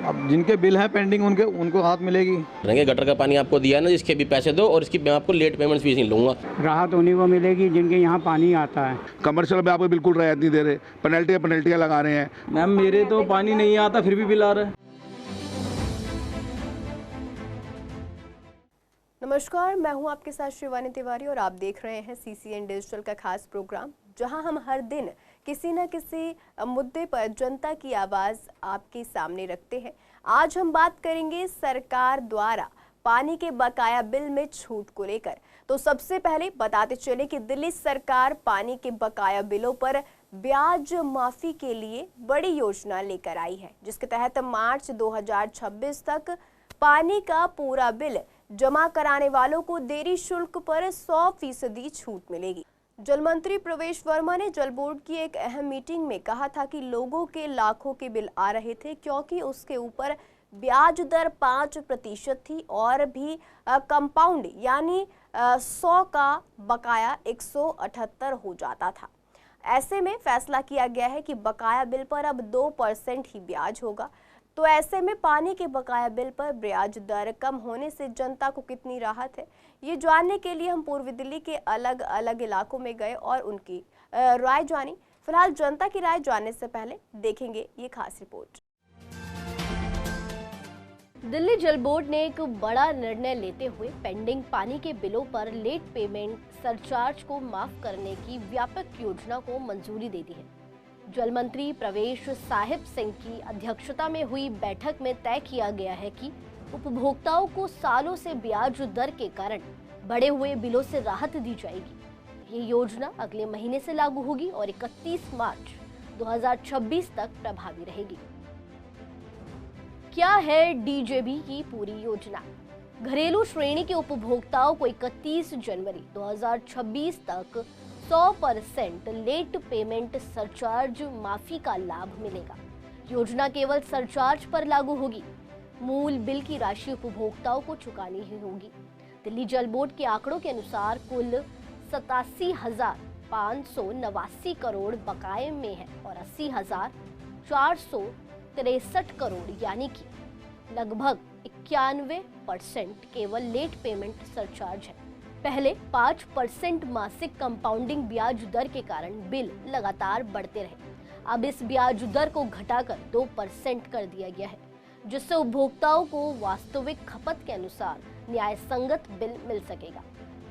अब जिनके बिल हैं पेंडिंग उनके उनको राहत मिलेगी। रहेंगे गटर का पानी आपको दिया है ना, इसके भी पैसे दो और इसकी मैं आपको लेट पेमेंट फीस नहीं लूँगा। राहत उन्हीं को मिलेगी जिनके यहाँ पानी आता है। कमर्शियल में आपको बिल्कुल रियायत नहीं दे रहे, पेनल्टियाँ लगा रहे हैं। मैम मेरे तो पानी नहीं आता फिर भी बिल आ रहा है। नमस्कार, मैं हूं आपके साथ शिवानी तिवारी और आप देख रहे हैं CCN डिजिटल का खास प्रोग्राम, जहां हम हर दिन किसी न किसी मुद्दे पर जनता की आवाज़ आपके सामने रखते हैं। आज हम बात करेंगे सरकार द्वारा पानी के बकाया बिल में छूट को लेकर। तो सबसे पहले बताते चले कि दिल्ली सरकार पानी के बकाया बिलों पर ब्याज माफी के लिए बड़ी योजना लेकर आई है, जिसके तहत मार्च 2026 तक पानी का पूरा बिल जमा कराने वालों को देरी शुल्क पर 100% छूट मिलेगी। जल मंत्री प्रवेश वर्मा ने जल बोर्ड की एक अहम मीटिंग में कहा था कि लोगों के लाखों के बिल आ रहे थे क्योंकि उसके ऊपर ब्याज दर 5% थी और भी कंपाउंड यानी 100 का बकाया 178 हो जाता था। ऐसे में फैसला किया गया है कि बकाया बिल पर अब 2% ही ब्याज होगा। तो ऐसे में पानी के बकाया बिल पर ब्याज दर कम होने से जनता को कितनी राहत है, ये जानने के लिए हम पूर्वी दिल्ली के अलग अलग इलाकों में गए और उनकी राय जानी। फिलहाल जनता की राय जानने से पहले देखेंगे ये खास रिपोर्ट। दिल्ली जल बोर्ड ने एक बड़ा निर्णय लेते हुए पेंडिंग पानी के बिलों पर लेट पेमेंट सरचार्ज को माफ करने की व्यापक योजना को मंजूरी दे दी है। जल मंत्री प्रवेश साहिब सिंह की अध्यक्षता में हुई बैठक में तय किया गया है कि उपभोक्ताओं को सालों से ब्याज दर के कारण बढ़े हुए बिलों से राहत दी जाएगी। ये योजना अगले महीने से लागू होगी और 31 मार्च 2026 तक प्रभावी रहेगी। क्या है DJB की पूरी योजना? घरेलू श्रेणी के उपभोक्ताओं को 31 जनवरी 2026 तक 100% लेट पेमेंट सरचार्ज माफी का लाभ मिलेगा। योजना केवल सरचार्ज पर लागू होगी, मूल बिल की राशि उपभोक्ताओं को चुकानी ही होगी। दिल्ली जल बोर्ड के आंकड़ों के अनुसार कुल 87,589 करोड़ बकाये में है और 80,463 करोड़ यानी कि लगभग 91% केवल लेट पेमेंट सरचार्ज है। पहले 5% मासिक कंपाउंडिंग ब्याज दर के कारण बिल लगातार बढ़ते रहे। अब इस ब्याज दर को घटाकर 2% कर दिया गया है, जिससे उपभोक्ताओं को वास्तविक खपत के अनुसार न्याय संगत बिल मिल सकेगा।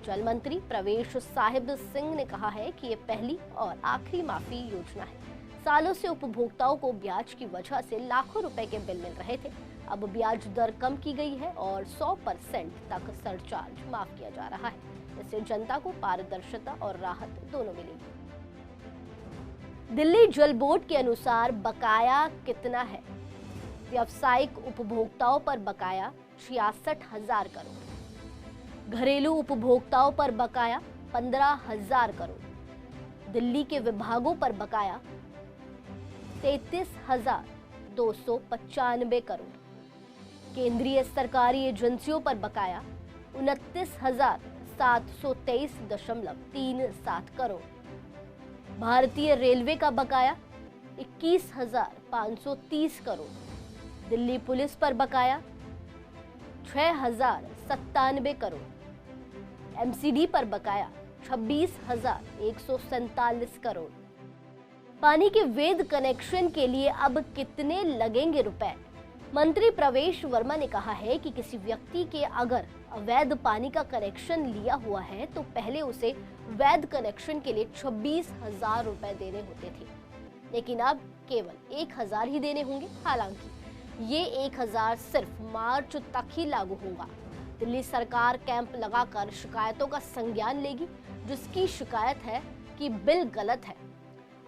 जल मंत्री प्रवेश साहिब सिंह ने कहा है कि ये पहली और आखिरी माफी योजना है। सालों से उपभोक्ताओं को ब्याज की वजह से लाखों रुपए के बिल मिल रहे थे। अब ब्याज दर कम की गई है और 100% तक सरचार्ज माफ किया जा रहा है। इससे जनता को पारदर्शिता और राहत दोनों मिलेगी। दिल्ली जल बोर्ड के अनुसार बकाया कितना है? व्यावसायिक उपभोक्ताओं पर बकाया 66,000 करोड़, घरेलू उपभोक्ताओं पर बकाया 15,000 करोड़, दिल्ली के विभागों पर बकाया 33,295 करोड़, केंद्रीय सरकारी एजेंसियों पर बकाया 29,723.37 करोड़, भारतीय रेलवे का बकाया 21,530 करोड़, दिल्ली पुलिस पर बकाया 6,097 करोड़, MCD पर बकाया 26,147 करोड़। पानी के वैध कनेक्शन के लिए अब कितने लगेंगे रुपए? मंत्री प्रवेश वर्मा ने कहा है कि किसी व्यक्ति के अगर अवैध पानी का कनेक्शन लिया हुआ है तो पहले उसे वैध कनेक्शन के लिए 26,000 रुपए देने होते थे, लेकिन अब केवल 1,000 ही देने होंगे। हालांकि ये 1,000 सिर्फ मार्च तक ही लागू होगा। दिल्ली सरकार कैंप लगाकर शिकायतों का संज्ञान लेगी। जिसकी शिकायत है कि बिल गलत है।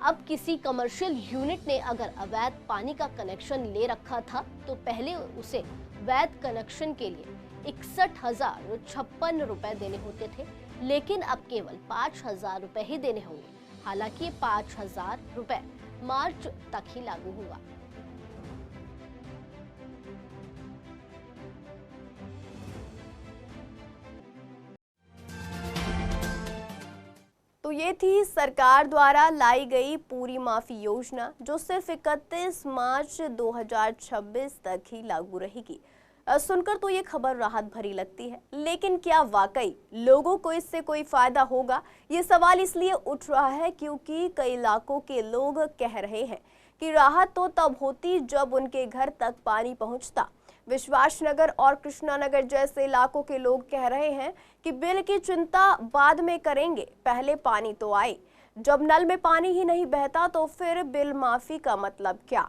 अब किसी कमर्शियल यूनिट ने अगर अवैध पानी का कनेक्शन ले रखा था तो पहले उसे वैध कनेक्शन के लिए 61,056 रुपए देने होते थे, लेकिन अब केवल 5,000 रुपए ही देने होंगे। हालांकि 5,000 रुपए मार्च तक ही लागू हुआ। तो तो ये थी सरकार द्वारा लाई गई पूरी माफी योजना, जो सिर्फ 31 मार्च 2026 तक ही लागू रहेगी। सुनकर तो ये खबर राहत भरी लगती है, लेकिन क्या वाकई लोगों को इससे कोई फायदा होगा? ये सवाल इसलिए उठ रहा है क्योंकि कई इलाकों के लोग कह रहे हैं कि राहत तो तब होती जब उनके घर तक पानी पहुंचता। विश्वासनगर और कृष्णानगर जैसे इलाकों के लोग कह रहे हैं कि बिल की चिंता बाद में करेंगे, पहले पानी तो आए। जब नल में पानी ही नहीं बहता तो फिर बिल माफी का मतलब क्या?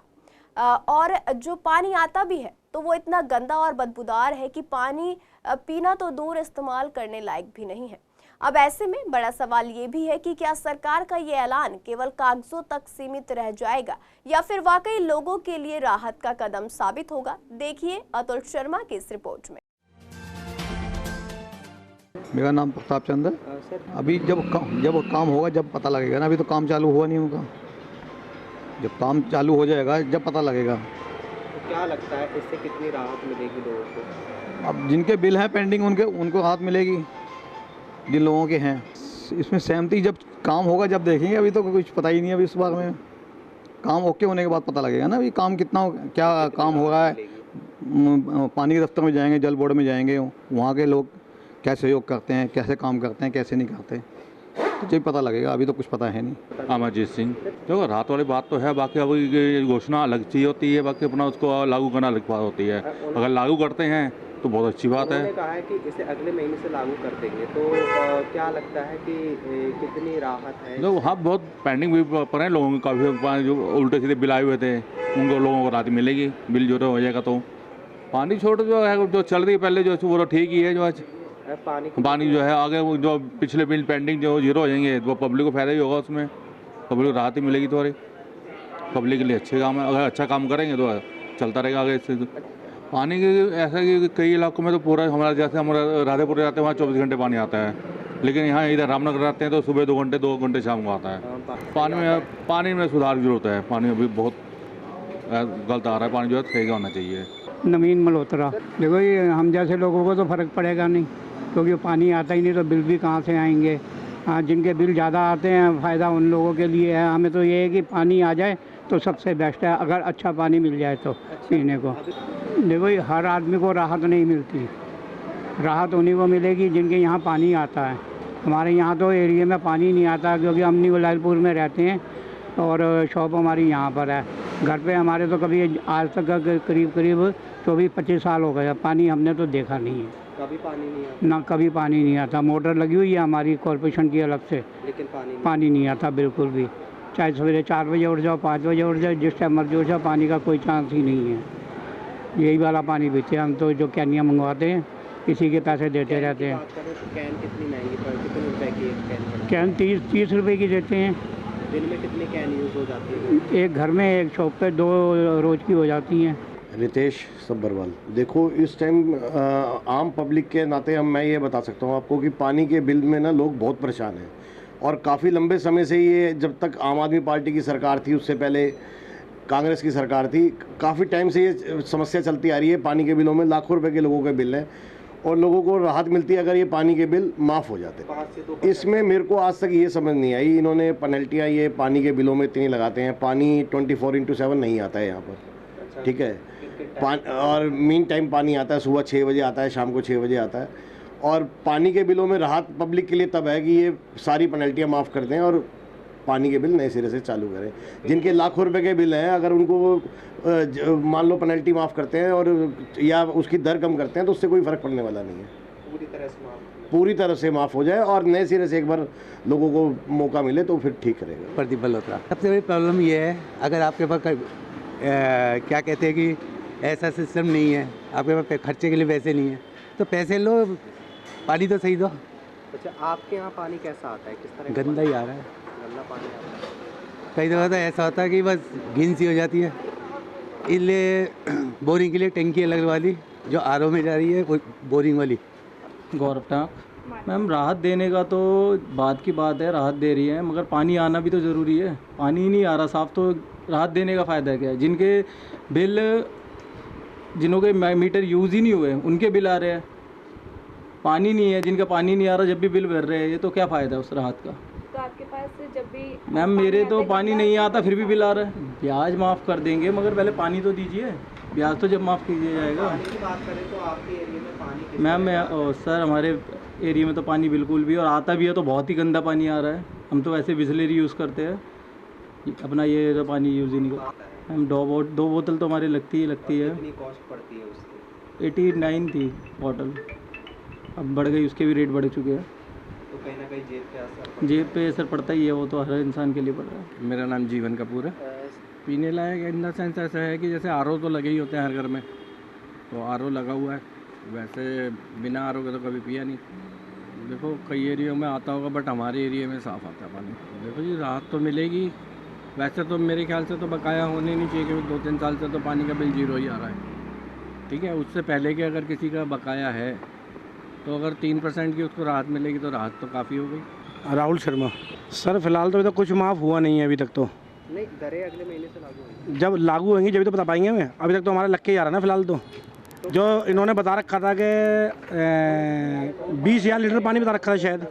और जो पानी आता भी है तो वो इतना गंदा और बदबूदार है कि पानी पीना तो दूर, इस्तेमाल करने लायक भी नहीं है। अब ऐसे में बड़ा सवाल ये भी है कि क्या सरकार का ये ऐलान केवल कागजों तक सीमित रह जाएगा या फिर वाकई लोगों के लिए राहत का कदम साबित होगा? देखिए अतुल शर्मा की इस रिपोर्ट में। मेरा नाम प्रताप चंद है। अभी जब काम होगा जब पता लगेगा ना, अभी तो काम चालू हुआ नहीं होगा। जब काम चालू हो जाएगा जब पता लगेगा। तो क्या लगता है इससे कितनी राहत मिलेगी लोगों को? अब जिनके बिल हैं पेंडिंग उनको राहत मिलेगी, जिन लोगों के हैं। इसमें सहमति जब काम होगा जब देखेंगे, अभी तो कुछ पता ही नहीं है। अभी इस बार में काम ओके होने के बाद पता लगेगा ना, अभी काम कितना क्या काम हो रहा है। पानी के दफ्तर में जाएंगे, जल बोर्ड में जाएंगे, वहाँ के लोग क्या सहयोग करते हैं, कैसे काम करते हैं, कैसे नहीं करते, तो जब पता लगेगा। अभी तो कुछ पता है नहीं। अमरजीत सिंह। देखो राहत वाली बात तो है, बाकी अब ये घोषणा अलग चीज़ होती है, बाकी अपना उसको लागू करना अलग बात होती है। अगर लागू करते हैं तो बहुत अच्छी बात है। उन्होंने कहा है कि इसे अगले महीने से लागू कर देंगे, तो क्या लगता है कि कितनी राहत है? जो हाँ, बहुत पेंडिंग भी पर हैं लोगों के, काफ़ी जो उल्टे सीधे बिल आए हुए थे उनको लोगों को राहत मिलेगी। बिल जो हो जाएगा तो पानी छोड़ जो है जो चल रही है पहले जो वो तो ठीक ही है। जो आज पानी जो है आगे वो जो पिछले बिल पेंडिंग जो जीरो हो जाएंगे वो पब्लिक को फायदा ही होगा, उसमें पब्लिक को राहत ही मिलेगी। तो पब्लिक के लिए अच्छे काम है, अगर अच्छा काम करेंगे तो चलता रहेगा आगे इससे। पानी की ऐसा कि कई इलाकों में तो पूरा हमारा जैसे हमारा राधेपुर जाते हैं वहाँ 24 घंटे पानी आता है, लेकिन यहाँ इधर रामनगर आते हैं तो सुबह 2 घंटे शाम को आता है। पानी में सुधार की जरूरत है। पानी अभी बहुत गलत आ रहा है, पानी जो है सही होना चाहिए। नवीन मल्होत्रा। देखो ये हम जैसे लोगों को तो फ़र्क पड़ेगा नहीं, क्योंकि पानी आता ही नहीं तो बिल भी कहाँ से आएंगे। हाँ, जिनके बिल ज़्यादा आते हैं फ़ायदा उन लोगों के लिए है। हमें तो ये है कि पानी आ जाए तो सबसे बेस्ट है, अगर अच्छा पानी मिल जाए तो पीने को। देखो हर आदमी को राहत नहीं मिलती, राहत उन्हीं को मिलेगी जिनके यहाँ पानी आता है। हमारे यहाँ तो एरिया में पानी नहीं आता, क्योंकि हम लालपुर में रहते हैं और शॉप हमारी यहाँ पर है। घर पे हमारे तो कभी आज तक करीब 24-25 साल हो गया, पानी हमने तो देखा नहीं है। कभी पानी नहीं आता? ना, कभी पानी नहीं आता। मोटर लगी हुई है हमारी कॉर्पोरेशन की अलग से, लेकिन पानी नहीं आता बिल्कुल भी। चाहे सवेरे 4 बजे उठ जाओ, 5 बजे उठ जाओ, जिस टाइम मर्जी उठ जाओ, पानी का कोई चांस ही नहीं है। यही वाला पानी पीते हैं हम तो, जो कैनियाँ मंगवाते हैं इसी के पैसे देते रहते हैं। कैन कितनी महंगी कितने रुपए की एक कैन 30 रुपए की देते हैं। दिन में कितनी कैन यूज़ हो जाती है? एक घर में एक शॉप पे 2 रोज़ की हो जाती हैं। रितेश सब्बरवाल। देखो इस टाइम आम पब्लिक के नाते मैं ये बता सकता हूँ आपको कि पानी के बिल में ना लोग बहुत परेशान हैं, और काफ़ी लंबे समय से ये, जब तक आम आदमी पार्टी की सरकार थी उससे पहले कांग्रेस की सरकार थी, काफ़ी टाइम से ये समस्या चलती आ रही है। पानी के बिलों में लाखों रुपए के लोगों के बिल हैं और लोगों को राहत मिलती है अगर ये पानी के बिल माफ़ हो जाते। इसमें मेरे को आज तक ये समझ नहीं आई, इन्होंने पेनल्टियाँ ये पानी के बिलों में इतनी लगाते हैं। पानी 24/7 नहीं आता है यहाँ पर, ठीक है। और मीन टाइम पानी आता है, सुबह 6 बजे आता है, शाम को 6 बजे आता है। और पानी के बिलों में राहत पब्लिक के लिए तब है कि ये सारी पेनल्टियाँ माफ़ कर दें और पानी के बिल नए सिरे से चालू करें। जिनके लाखों रुपए के बिल हैं, अगर उनको मान लो पेनल्टी माफ़ करते हैं और या उसकी दर कम करते हैं तो उससे कोई फ़र्क पड़ने वाला नहीं है। पूरी तरह से माफ़ हो जाए और नए सिरे से एक बार लोगों को मौका मिले तो फिर ठीक रहेगा। प्रदीप मल्होत्रा। सबसे बड़ी प्रॉब्लम ये है, अगर आपके पास क्या कहते हैं कि ऐसा सिस्टम नहीं है, आपके पास खर्चे के लिए पैसे नहीं है, तो पैसे लो, पानी तो सही दो। अच्छा, आपके यहाँ पानी कैसा आता है? किस तरह? गंदा ही आ रहा है, गंदा पानी आता है। कई दफ़ा तो ऐसा होता है कि बस घिन सी हो जाती है। इसलिए बोरिंग के लिए टंकी अलग वाली जो आरओ में जा रही है, वो बोरिंग वाली। गौरव टाक। मैम राहत देने का तो बात की बात है, राहत दे रही है, मगर पानी आना भी तो ज़रूरी है। पानी ही नहीं आ रहा साफ, तो राहत देने का फ़ायदा क्या है? जिनके बिल, जिनों के मीटर यूज़ ही नहीं हुए उनके बिल आ रहे हैं। पानी नहीं है, जिनका पानी नहीं आ रहा जब भी बिल भर रहे हैं, ये तो क्या फ़ायदा है उस राहत का? तो आपके पास जब भी मैम मेरे तो पानी नहीं आता फिर भी बिल आ रहा है। ब्याज माफ़ कर देंगे मगर पहले पानी तो दीजिए, ब्याज तो जब माफ़ कीजिए जाएगा। पानी की बात करें तो आपके एरिया में पानी मैम सर हमारे एरिया में तो पानी बिल्कुल भी, और आता भी है तो बहुत ही गंदा पानी आ रहा है। हम तो वैसे बिस्लेरी यूज़ करते हैं, अपना ये तो पानी यूज़ ही नहीं करते। मैम दो बोतल तो हमारे लगती है। कितनी कॉस्ट पड़ती है उसकी? 89 थी बॉटल, अब बढ़ गई, उसके भी रेट बढ़ चुके हैं। तो कहीं ना कहीं जेब पे असर पड़ता ही है, वो तो हर इंसान के लिए पड़ रहा है। मेरा नाम जीवन कपूर है। पीने लायक इन द सेंस ऐसा है कि जैसे आरओ तो लगे ही होते हैं हर घर में, तो आरओ लगा हुआ है। वैसे बिना आरओ के तो कभी पिया नहीं। देखो कई एरिया में आता होगा बट हमारे एरिया में साफ़ आता है पानी। देखो जी राहत तो मिलेगी, वैसे तो मेरे ख्याल से तो बकाया होने नहीं चाहिए, क्योंकि 2-3 साल से तो पानी का बिल 0 ही आ रहा है। ठीक है, उससे पहले के अगर किसी का बकाया है तो अगर 3% की उसको राहत मिलेगी तो राहत तो काफ़ी हो गई। राहुल शर्मा। सर फिलहाल तो अभी तक कुछ माफ़ हुआ नहीं है अभी तक तो। नहीं, दरें अगले महीने से लागू होंगी। जब लागू होंगी जब तो बता पाएंगे हमें। अभी तक तो हमारा लग के ही आ रहा है ना फिलहाल तो। जो इन्होंने बता रखा था कि 20,000 लीटर पानी बता रखा था शायद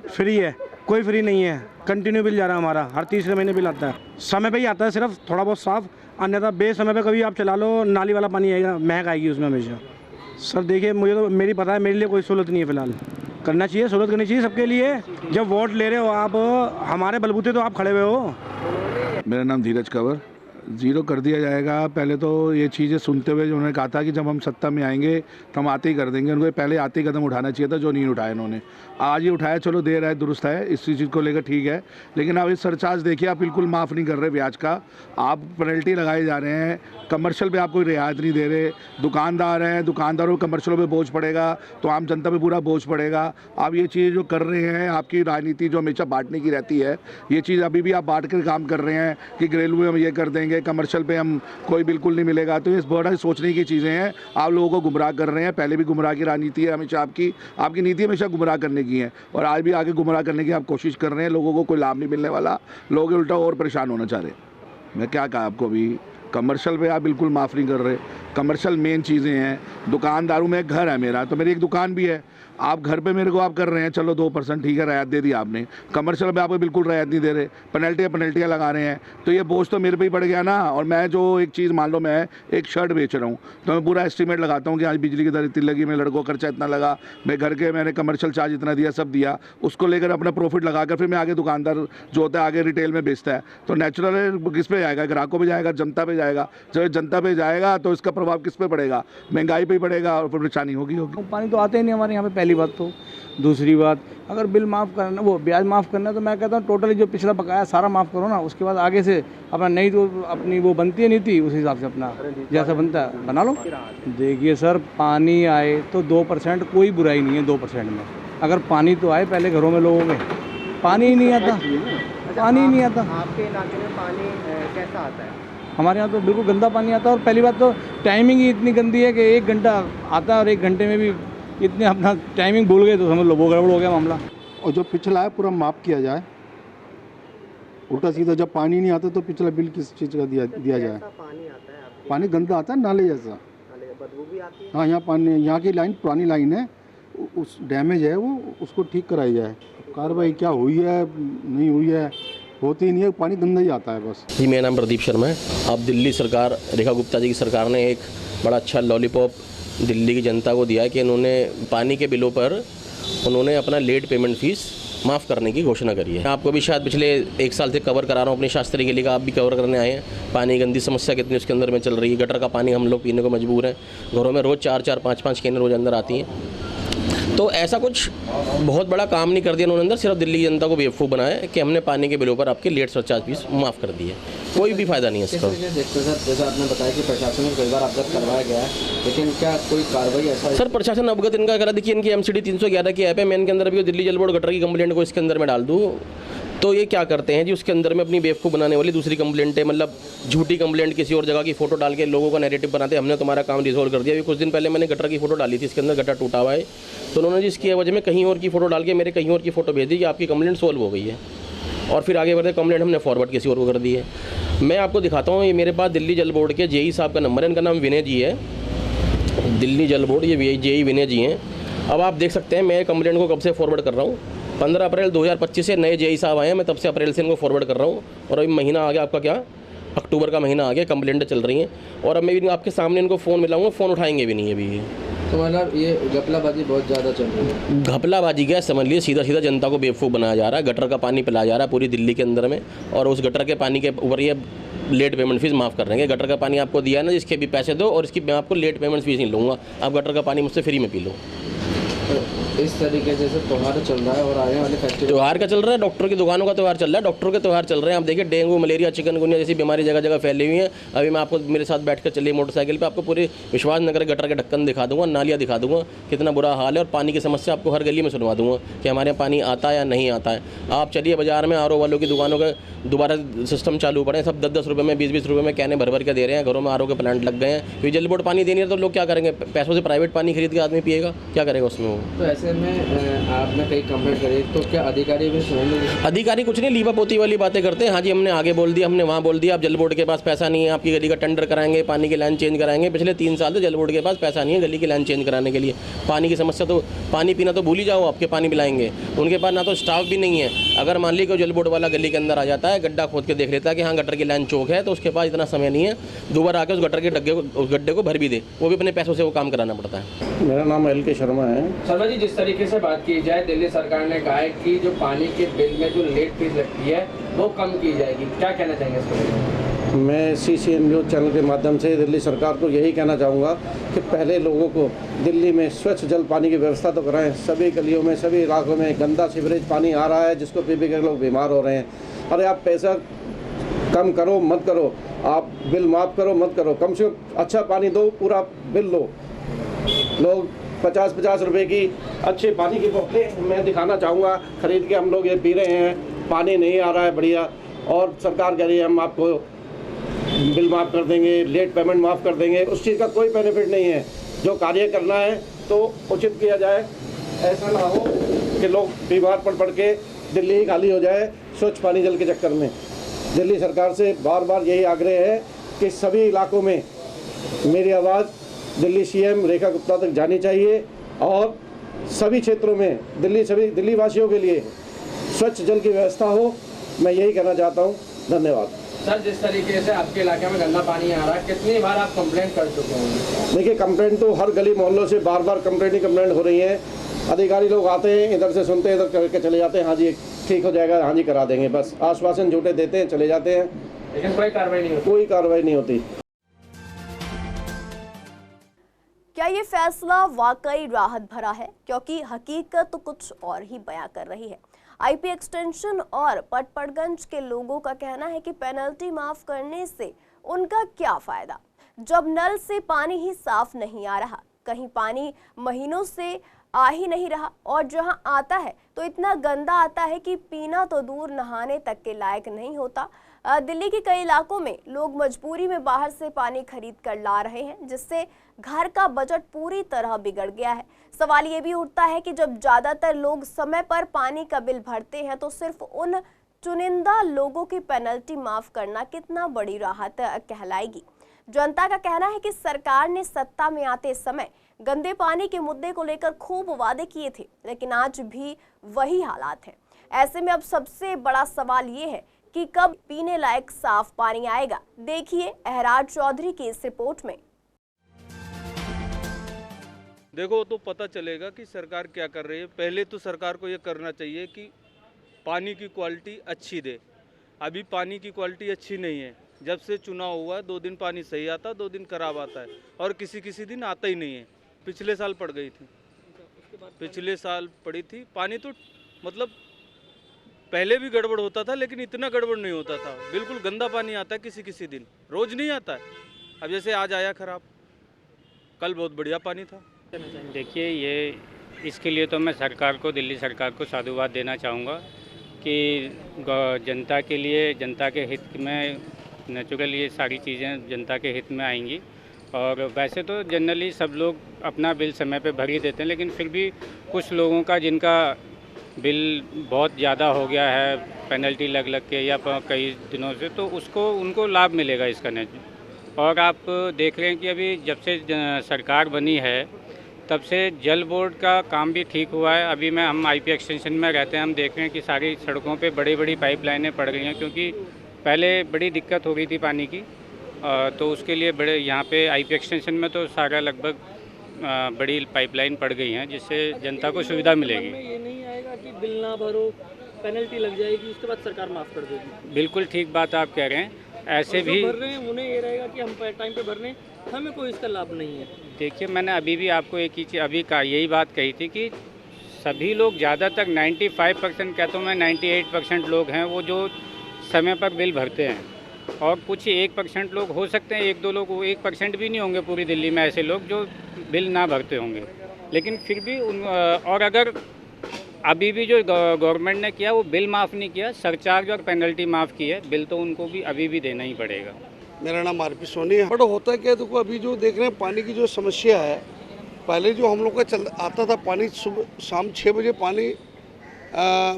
फ्री है, कोई फ्री नहीं है। कंटिन्यू बिल जा रहा है हमारा, हर तीसरे महीने बिल आता है। समय पे ही आता है सिर्फ थोड़ा बहुत साफ़, अन्यथा बेसमय पे कभी आप चला लो नाली वाला पानी आएगा, महक आएगी उसमें हमेशा। सर देखिए मुझे तो मेरी पता है, मेरे लिए कोई सहूलत नहीं है फ़िलहाल। करना चाहिए, सहूलत करनी चाहिए सबके लिए। जब वोट ले रहे हो आप, हमारे बलबूते तो आप खड़े हुए हो। मेरा नाम धीरज कंवर। 0 कर दिया जाएगा। पहले तो ये चीज़ें सुनते हुए उन्होंने कहा था कि जब हम सत्ता में आएंगे तो हम आते ही कर देंगे। उनको पहले आते ही कदम उठाना चाहिए था, जो नहीं उठाया इन्होंने। आज ही उठाया, चलो देर है दुरुस्त है, इस चीज़ को लेकर ठीक है। लेकिन अब इस सरचार्ज देखिए, आप बिल्कुल माफ़ नहीं कर रहे ब्याज का, आप पेनल्टी लगाए जा रहे हैं। कमर्शियल पे आप कोई रियायत नहीं दे रहे। दुकानदार हैं, दुकानदारों को कमर्शियलों पे बोझ पड़ेगा तो आम जनता पे पूरा बोझ पड़ेगा। आप ये चीज़ जो कर रहे हैं, आपकी राजनीति जो हमेशा बांटने की रहती है, ये चीज़ अभी भी आप बांट कर काम कर रहे हैं कि घरेलू में हम ये कर देंगे, कमर्शियल पे हम कोई बिल्कुल नहीं मिलेगा। तो ये बड़ा सोचने की चीज़ें हैं। आप लोगों को गुमराह कर रहे हैं। पहले भी गुमराह की राजनीति है हमेशा, आपकी नीति हमेशा गुमराह करने की है, और आज भी आगे गुमराह करने की आप कोशिश कर रहे हैं। लोगों को कोई लाभ नहीं मिलने वाला, लोग उल्टा और परेशान होना चाह रहे हैं। मैं क्या कहा आपको, अभी कमर्शियल पे आप बिल्कुल माफ़ नहीं कर रहे। कमर्शियल मेन चीज़ें हैं। दुकानदारों में एक घर है मेरा, तो मेरी एक दुकान भी है। आप घर पे मेरे को आप कर रहे हैं, चलो 2% ठीक है, रियायत दे दी आपने। कमर्शियल में आपको बिल्कुल रियायत नहीं दे रहे, पेनल्टियाँ लगा रहे हैं। तो ये बोझ तो मेरे पे ही पड़ गया ना। और मैं जो एक चीज़, मान लो मैं एक शर्ट बेच रहा हूँ, तो मैं पूरा एस्टीमेट लगाता हूँ कि आज बिजली की दर इतनी लगी, मेरे लड़कों का खर्चा इतना लगा, मैं घर के मैंने कमर्शियल चार्ज इतना दिया, सब दिया। उसको लेकर अपना प्रॉफिट लगाकर फिर मैं आगे दुकानदार जो होता है आगे रिटेल में बेचता है। तो नेचुरल किस पे जाएगा? ग्राहकों पे जाएगा, जनता पे जाएगा। जब जनता पे जाएगा तो इसका प्रभाव किस पे पड़ेगा? महंगाई पे ही पड़ेगा और परेशानी होगी। पानी तो आते ही नहीं हमारे यहाँ पे, पहली बात तो। दूसरी बात, अगर बिल माफ़ करना, वो ब्याज माफ़ करना, तो मैं कहता हूँ टोटली जो पिछला बकाया सारा माफ़ करो ना। उसके बाद आगे से अपना नई जो अपनी वो बनती है नीति, उस हिसाब से अपना जैसा बनता है बना लो। देखिए सर, पानी आए तो 2% कोई बुराई नहीं है 2% में। अगर पानी तो आए पहले घरों में, लोगों में पानी ही नहीं आता, पानी ही नहीं आता। आपके इलाके में पानी कैसा आता है? हमारे यहाँ तो बिल्कुल गंदा पानी आता है। और पहली बात तो टाइमिंग ही इतनी गंदी है कि 1 घंटा आता है और 1 घंटे में भी इतने अपना टाइमिंग भूल गए तो समझ लो वो गड़बड़ हो गया मामला। और जो पिछला है पूरा माफ़ किया जाए। उल्टा सीधा जब पानी नहीं आता तो पिछला बिल किस चीज़ का दिया जाए? पानी आता है आपके? पानी गंदा आता है, नाले जैसा। बदबू भी आती है? हाँ, यहाँ पानी, यहाँ की लाइन पुरानी लाइन है, उस डैमेज है, वो उसको ठीक कराई जाए। कार्रवाई क्या हुई है नहीं हुई है, होती नहीं है, पानी गंदा ही आता है बस। जी, मेरा नाम प्रदीप शर्मा है। अब दिल्ली सरकार, रेखा गुप्ता जी की सरकार ने एक बड़ा अच्छा लॉलीपॉप दिल्ली की जनता को दिया है कि उन्होंने पानी के बिलों पर उन्होंने अपना लेट पेमेंट फ़ीस माफ़ करने की घोषणा करी है। आपको भी शायद पिछले 1 साल से कवर करा रहा हूँ अपनी शास्त्री के लिए, आप भी कवर करने आए हैं। पानी गंदी समस्या कितनी उसके अंदर में चल रही है। गटर का पानी हम लोग पीने को मजबूर हैं। घरों में रोज़ 4-4, 5-5 कैन रोज़ अंदर आती हैं। तो ऐसा कुछ बहुत बड़ा काम नहीं कर दिया उन्होंने अंदर, सिर्फ दिल्ली की जनता को बेवकूफ़ बनाया कि हमने पानी के बिलों पर आपके लेट सरचार्ज फीस माफ़ कर दी है। कोई भी फ़ायदा नहीं है इसका। जैसा आपने बताया कि प्रशासन में कई बार अवगत करवाया गया है, लेकिन क्या कोई कार्रवाई ऐसा? सर, प्रशासन अवगत इनका करा। देखिए, इनकी MCD 311 की ऐप है, मैं इनके अंदर भी दिल्ली जल बोर्ड गटर की कंप्लेंट को इसके अंदर में डाल दूँ तो ये क्या करते हैं जी, उसके अंदर में अपनी बेवकूफ़ बनाने वाली दूसरी कंप्लेंट है, मतलब झूठी कंप्लेंट किसी और जगह की फ़ोटो डाल के लोगों का नैरेटिव बनाते हैं हमने तुम्हारा काम रिजोल्व कर दिया। अभी कुछ दिन पहले मैंने गटर की फ़ोटो डाली थी, इसके अंदर गटर टूटा हुआ है, तो उन्होंने जी इसकी वजह में कहीं और की फ़ोटो डाल के मेरे कहीं और की फ़ोटो भेज दी कि आपकी कंप्लेंट सोल्व हो गई है, और फिर आगे बढ़ते कंप्लेंट हमने फॉरवर्ड किसी और को कर दी है। मैं आपको दिखाता हूँ, ये मेरे पास दिल्ली जल बोर्ड के JE साहब का नंबर है, इनका नाम विनय जी है। दिल्ली जल बोर्ड, ये JE विनय जी हैं। अब आप देख सकते हैं मैं कंप्लेंट को कब से फॉरवर्ड कर रहा हूँ, 15 अप्रैल 2025 से नए जेई साहब आए हैं, मैं तब से अप्रैल से इनको फॉरवर्ड कर रहा हूँ और अभी महीना आ गया आपका क्या अक्टूबर का महीना आ गया, कंप्लेंटें चल रही हैं और अब मैं भी आपके सामने इनको फ़ोन मिलाऊंगा, फ़ोन उठाएंगे भी नहीं अभी ये। तो मतलब ये घपलाबाजी बहुत ज़्यादा चल रही है। घपलाबाजी क्या समझ लिए, सीधा सीधा जनता को बेवकूफ़ बनाया जा रहा है। गटर का पानी पिलाया जा रहा है पूरी दिल्ली के अंदर में और उस गटर के पानी के ऊपर ये लेट पेमेंट फीस माफ़ कर देंगे। गटर का पानी आपको दिया है ना, इसके भी पैसे दो और इसकी मैं आपको लेट पेमेंट फीस नहीं लूँगा, आप गटर का पानी मुझसे फ्री में पी लो। तो इस तरीके से त्यौहार चल रहा है और आने वाले फेस्टिवल त्यौहार का चल रहा है, डॉक्टर की दुकानों का त्यौहार चल रहा है, डॉक्टरों के त्यौहार चल रहे हैं। आप देखिए डेंगू, मलेरिया, चिकनगुनिया जैसी बीमारी जगह जगह फैली हुई है। अभी मैं आपको मेरे साथ बैठ कर चलिए मोटरसाइकिल पे, आपको पूरे विश्वास नगर गटर के ढक्कन दिखा दूंगा, नालियाँ दिखा दूंगा, कितना बुरा हाल है और पानी की समस्या आपको हर गली में सुनवा दूंगा कि हमारे यहाँ पानी आता है या नहीं आता है। आप चलिए बाजार में RO वालों की दुकानों का दोबारा सिस्टम चालू पड़े, सब 10-10 रुपये में 20-20 रुपये में कैने भर भर के दे रहे हैं। घरों में RO के प्लांट लग गए हैं क्योंकि जल बोर्ड पानी देनी है तो लोग क्या करेंगे, पैसों से प्राइवेट पानी खरीद के आदमी पिएगा, क्या करेगा उसमें वो। तो ऐसे में आपने कई कंप्लेंट करी तो क्या अधिकारी भी सुनेंगे? अधिकारी कुछ नहीं, लीपा पोती वाली बातें करते हैं। हाँ जी हमने आगे बोल दिया, हमने वहाँ बोल दिया, अब जल बोर्ड के पास पैसा नहीं है, आपकी गली का टेंडर कराएंगे, पानी की लाइन चेंज कराएंगे। पिछले 3 साल से जल बोर्ड के पास पैसा नहीं है गली की लाइन चेंज कराने के लिए। पानी की समस्या तो पानी पीना तो भूल ही जाओ, आपके पानी पिलाएंगे। उनके पास ना तो स्टाफ भी नहीं है। अगर मान ली कोई जल बोर्ड वाला गली के अंदर आ जाता है, गड्ढा खोद के देख लेता है कि हाँ गटर की लाइन चौक है, तो उसके पास इतना समय नहीं है दोबारा आके उस गटर के गड्ढे को भर भी दे, वो भी अपने पैसों से वो काम कराना पड़ता है। मेरा नाम LK शर्मा है। शर्मा जी, जिस तरीके से बात की जाए, दिल्ली सरकार ने कहा है कि जो पानी के बिल में जो लेट फीस लगती है वो कम की जाएगी, क्या कहना चाहेंगे इसके बारे में? मैं CCN न्यूज़ चैनल के माध्यम से दिल्ली सरकार को यही कहना चाहूँगा कि पहले लोगों को दिल्ली में स्वच्छ जल पानी की व्यवस्था तो कराएं। सभी गलियों में, सभी इलाकों में गंदा सीवरेज पानी आ रहा है जिसको पी के लोग बीमार हो रहे हैं। अरे आप पैसा कम करो मत करो, आप बिल माफ़ करो मत करो, कम से कम अच्छा पानी दो, पूरा बिल लो। लोग 50-50 रुपए की अच्छे पानी की बोतलें मैं दिखाना चाहूँगा ख़रीद के हम लोग ये पी रहे हैं, पानी नहीं आ रहा है बढ़िया। और सरकार कह रही है हम आपको बिल माफ़ कर देंगे, लेट पेमेंट माफ़ कर देंगे, उस चीज़ का कोई बेनिफिट नहीं है। जो कार्य करना है तो उचित किया जाए, ऐसा ना हो कि लोग बीमार पड़ के दिल्ली ही खाली हो जाए स्वच्छ पानी जल के चक्कर में। दिल्ली सरकार से बार बार यही आग्रह है कि सभी इलाकों में मेरी आवाज़ दिल्ली CM रेखा गुप्ता तक जानी चाहिए और सभी क्षेत्रों में सभी दिल्ली वासियों के लिए स्वच्छ जल की व्यवस्था हो। मैं यही कहना चाहता हूँ। धन्यवाद। सर, जिस तरीके से आपके इलाके में गंदा पानी आ रहा है, कितनी बार आप कंप्लेंट कर चुके हैं? देखिए कंप्लेंट तो हर गली मोहल्लों से बार बार कंप्लेंट हो रही है। अधिकारी लोग आते हैं, इधर से सुनते हैं, इधर करके चले जाते हैं, हाँ जी ठीक हो जाएगा, हाँ जी करा देंगे, बस आश्वासन झूठे देते हैं, चले जाते हैं, लेकिन कोई कार्रवाई नहीं होती। क्या ये फैसला वाकई राहत भरा है? क्योंकि हकीकत तो कुछ और ही बयां कर रही है। IP एक्सटेंशन और पटपड़गंज के लोगों का कहना है कि पेनल्टी माफ करने से उनका क्या फायदा, जब नल से पानी ही साफ नहीं आ रहा, कहीं पानी महीनों से आ ही नहीं रहा और जहां आता है तो इतना गंदा आता है कि पीना तो दूर नहाने तक के लायक नहीं होता। दिल्ली के कई इलाकों में लोग मजबूरी में बाहर से पानी खरीद कर ला रहे हैं, जिससे घर का बजट पूरी तरह बिगड़ गया है। सवाल ये भी उठता है कि जब ज्यादातर लोग समय पर पानी का बिल भरते हैं तो सिर्फ उन चुनिंदा लोगों की पेनल्टी माफ करना कितना बड़ी राहत कहलाएगी। जनता का कहना है कि सरकार ने सत्ता में आते समय गंदे पानी के मुद्दे को लेकर खूब वादे किए थे, लेकिन आज भी वही हालात हैं। ऐसे में अब सबसे बड़ा सवाल ये है कि कब पीने लायक साफ पानी आएगा। देखिए एहराज चौधरी की इस रिपोर्ट में। देखो तो पता चलेगा कि सरकार क्या कर रही है। पहले तो सरकार को ये करना चाहिए कि पानी की क्वालिटी अच्छी दे। अभी पानी की क्वालिटी अच्छी नहीं है। जब से चुनाव हुआ 2 दिन पानी सही आता, 2 दिन खराब आता है और किसी दिन आता ही नहीं है। पिछले साल पड़ गई थी, पिछले साल पड़ी थी। पानी तो मतलब पहले भी गड़बड़ होता था, लेकिन इतना गड़बड़ नहीं होता था। बिल्कुल गंदा पानी आता है किसी दिन, रोज नहीं आता है। अब जैसे आज आया खराब, कल बहुत बढ़िया पानी था। देखिए ये इसके लिए तो मैं सरकार को, दिल्ली सरकार को साधुवाद देना चाहूँगा कि जनता के लिए, जनता के हित में नेचुरल ये सारी चीज़ें जनता के हित में आएंगी। और वैसे तो जनरली सब लोग अपना बिल समय पे भर ही देते हैं, लेकिन फिर भी कुछ लोगों का जिनका बिल बहुत ज़्यादा हो गया है पेनल्टी लग के या कई दिनों से, तो उनको लाभ मिलेगा इसका। और आप देख रहे हैं कि अभी जब से सरकार बनी है तब से जल बोर्ड का काम भी ठीक हुआ है। अभी हम आईपी एक्सटेंशन में रहते हैं, हम देख रहे हैं कि सारी सड़कों पे बड़ी बड़ी पाइपलाइनें पड़ गई हैं, क्योंकि पहले बड़ी दिक्कत हो गई थी पानी की। तो उसके लिए बड़े यहाँ पे आईपी एक्सटेंशन में तो सारा लगभग बड़ी पाइपलाइन पड़ गई हैं, जिससे जनता को सुविधा मिलेगी। ये नहीं आएगा कि बिल ना भरो, पेनल्टी लग जाएगी, उसके बाद सरकार माफ़ कर देगी। बिल्कुल ठीक बात आप कह रहे हैं। ऐसे भी भर रहे हैं, उन्हें ये रहेगा कि हम टाइम पे भर रहे हैं, हमें कोई इसका लाभ नहीं है। देखिए, मैंने अभी भी आपको एक ही चीज़ यही बात कही थी कि सभी लोग, ज़्यादातर 95% कहता हूँ मैं, 98% लोग हैं वो जो समय पर बिल भरते हैं। और कुछ 1% लोग हो सकते हैं, 1-2 लोग, 1% भी नहीं होंगे पूरी दिल्ली में ऐसे लोग जो बिल ना भरते होंगे। लेकिन फिर भी और अगर अभी भी जो गवर्नमेंट ने किया वो बिल माफ़ नहीं किया, सरचार्ज और पेनल्टी माफ़ की है, बिल तो उनको भी अभी भी देना ही पड़ेगा। मेरा नाम आरपी सोनी है। बट होता है क्या, देखो अभी जो देख रहे हैं पानी की जो समस्या है, पहले जो हम लोग का आता था पानी सुबह शाम 6 बजे पानी,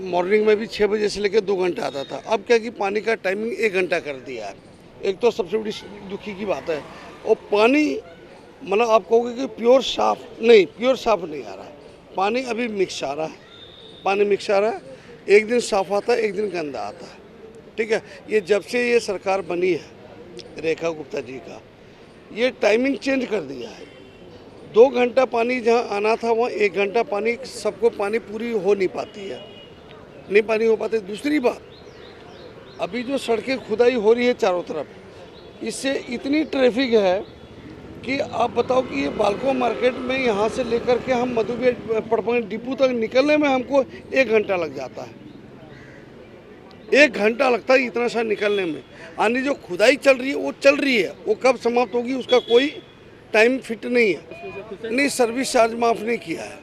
मॉर्निंग में भी 6 बजे से लेकर 2 घंटे आता था। अब क्या कि पानी का टाइमिंग 1 घंटा कर दिया है। एक तो सबसे बड़ी दुखी की बात है। और पानी मतलब आप कहोगे कि प्योर साफ नहीं आ रहा है। पानी अभी मिक्स आ रहा है, पानी मिक्स आ रहा है। एक दिन साफ आता है, एक दिन गंदा आता है। ठीक है, ये जब से ये सरकार बनी है रेखा गुप्ता जी का, ये टाइमिंग चेंज कर दिया है। 2 घंटा पानी जहाँ आना था वहाँ 1 घंटा पानी, सबको पानी पूरी हो नहीं पाती है, नहीं पानी हो पाती। दूसरी बात, अभी जो सड़कें खुदाई हो रही है चारों तरफ, इससे इतनी ट्रैफिक है कि आप बताओ कि ये बालको मार्केट में यहाँ से लेकर के हम मधुबन पड़पंग डिपो तक निकलने में हमको 1 घंटा लग जाता है। 1 घंटा लगता है इतना सा निकलने में। आनी जो खुदाई चल रही है वो चल रही है, वो कब समाप्त होगी उसका कोई टाइम फिट नहीं है। नहीं, सर्विस चार्ज माफ़ नहीं किया है,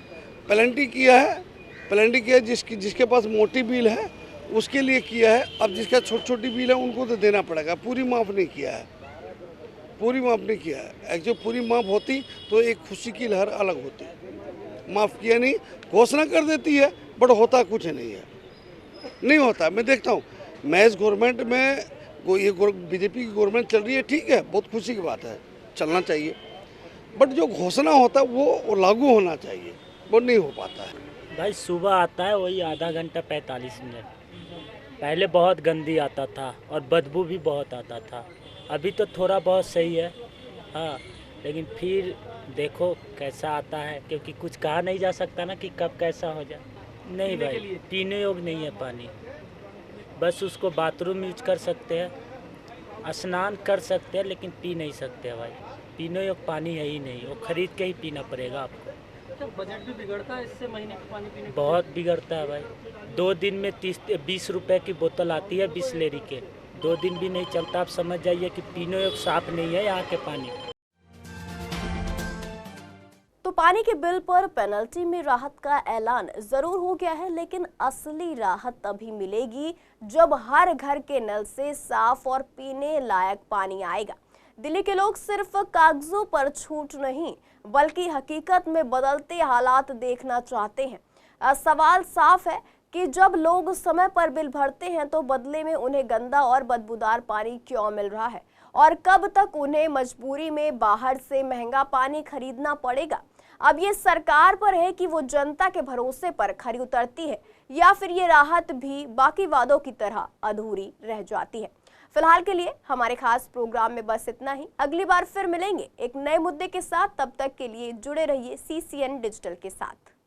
पेनल्टी किया है, जिसके पास मोटी बिल है उसके लिए किया है। अब जिसका छोटी बिल है उनको तो देना पड़ेगा, पूरी माफ़ नहीं किया है, पूरी माफ़ नहीं किया है। एक्चुअली पूरी माफ़ होती तो एक खुशी की लहर अलग होती। माफ़ किया नहीं, घोषणा कर देती है, बट होता कुछ नहीं है, नहीं होता। मैं देखता हूँ महज गवर्नमेंट में ये बीजेपी की गवर्नमेंट चल रही है, ठीक है, बहुत खुशी की बात है, चलना चाहिए। बट जो घोषणा होता है वो लागू होना चाहिए, वो नहीं हो पाता है। भाई सुबह आता है वही आधा घंटा 45 मिनट, पहले बहुत गंदी आता था और बदबू भी बहुत आता था। अभी तो थोड़ा बहुत सही है, हाँ, लेकिन फिर देखो कैसा आता है, क्योंकि कुछ कहा नहीं जा सकता ना कि कब कैसा हो जाए। नहीं भाई, पीने योग्य नहीं है पानी, बस उसको बाथरूम यूज कर सकते हैं, स्नान कर सकते हैं, लेकिन पी नहीं सकते हैं भाई। पीने योग्य पानी है ही नहीं, वो खरीद के ही पीना पड़ेगा आपको। तो बजट भी बिगड़ता है इससे, महीने का पानी पीने बहुत बिगड़ता है भाई। 2 दिन में 20 रुपए की बोतल आती है बिसलेरी के, 2 दिन भी नहीं चलता। आप समझ जाइए कि पीने योग्य साफ नहीं है यहाँ के पानी। तो पानी के बिल पर पेनल्टी में राहत का ऐलान जरूर हो गया है, लेकिन असली राहत तभी मिलेगी जब हर घर के नल से साफ और पीने लायक पानी आएगा। दिल्ली के लोग सिर्फ कागजों पर छूट नहीं बल्कि हकीकत में बदलते हालात देखना चाहते हैं। सवाल साफ है कि जब लोग समय पर बिल भरते हैं तो बदले में उन्हें गंदा और बदबूदार पानी क्यों मिल रहा है, और कब तक उन्हें मजबूरी में बाहर से महंगा पानी खरीदना पड़ेगा। अब ये सरकार पर है कि वो जनता के भरोसे पर खरी उतरती है या फिर ये राहत भी बाकी वादों की तरह अधूरी रह जाती है। फिलहाल के लिए हमारे खास प्रोग्राम में बस इतना ही। अगली बार फिर मिलेंगे एक नए मुद्दे के साथ, तब तक के लिए जुड़े रहिए CCN डिजिटल के साथ।